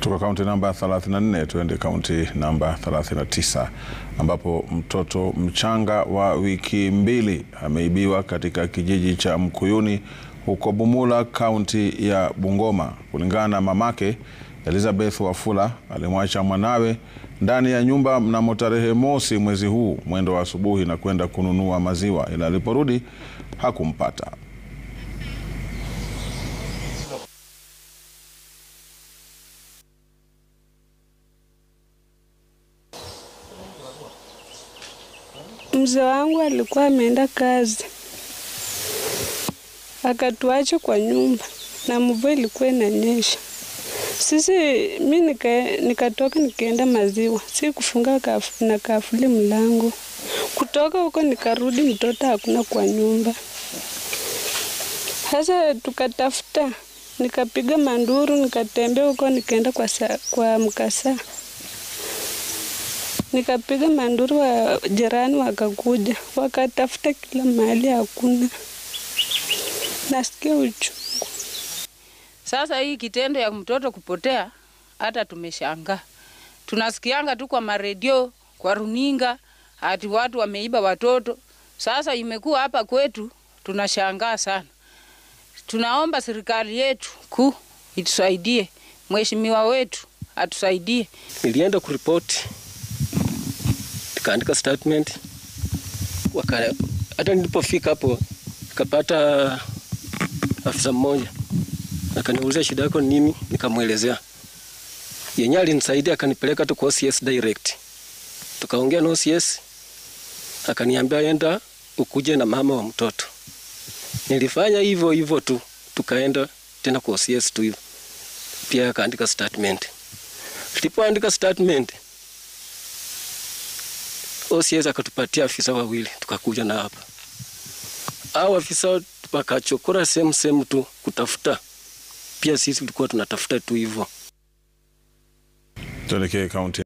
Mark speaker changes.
Speaker 1: Kutoka kaunti namba 34 tuende kaunti namba 39 ambapo mtoto mchanga wa wiki mbili ameibiwa katika kijiji cha Mkuyuni huko Bumula, kaunti ya Bungoma. Kulingana na mamake, Elizabeth Wafula alimwacha mwanawe ndani ya nyumba mnamo tarehe mosi mwezi huu mwendo wa asubuhi na kwenda kununua maziwa, ila aliporudi hakumpata.
Speaker 2: Mzee wangu alikuwa ameenda kazi, akatuacha kwa nyumba na mvua ilikuwa inanyesha. Mimi nikatoka nikaenda maziwa, si kufunga na kafuli mlango. Kutoka huko nikarudi, mtoto hakuna kwa nyumba. Sasa tukatafuta, nikapiga manduru, nikatembea huko, nikaenda kwa mkasa. Nikapiga manduru, wa jirani wakakuja, wakatafuta kila mahali, hakuna. Nasikia uchungu.
Speaker 3: Sasa hii kitendo ya mtoto kupotea hata tumeshangaa. Tunasikianga tu kwa maredio, kwa runinga, ati watu wameiba watoto. Sasa imekuwa hapa kwetu, tunashangaa sana. Tunaomba serikali yetu kuu itusaidie, mheshimiwa wetu atusaidie.
Speaker 4: Nilienda kuripoti, nikaandika statement. Hata nilipofika hapo nikapata afisa mmoja akaniuliza shida yako nini, nikamwelezea. Yeye alinisaidia akanipeleka tu kwa OCS direct. Tukaongea na OCS, akaniambia enda ukuje na mama wa mtoto. Nilifanya hivyo tu, tukaenda tena kwa OCS tu hivyo. Pia akaandika statement. Tulipoandika statement, OCS akatupatia afisa wawili, tukakuja na hapa. Hao afisa wakachokora sehemu tu kutafuta. Pia sisi tulikuwa tunatafuta tu hivyo.
Speaker 1: Tuelekee kaunti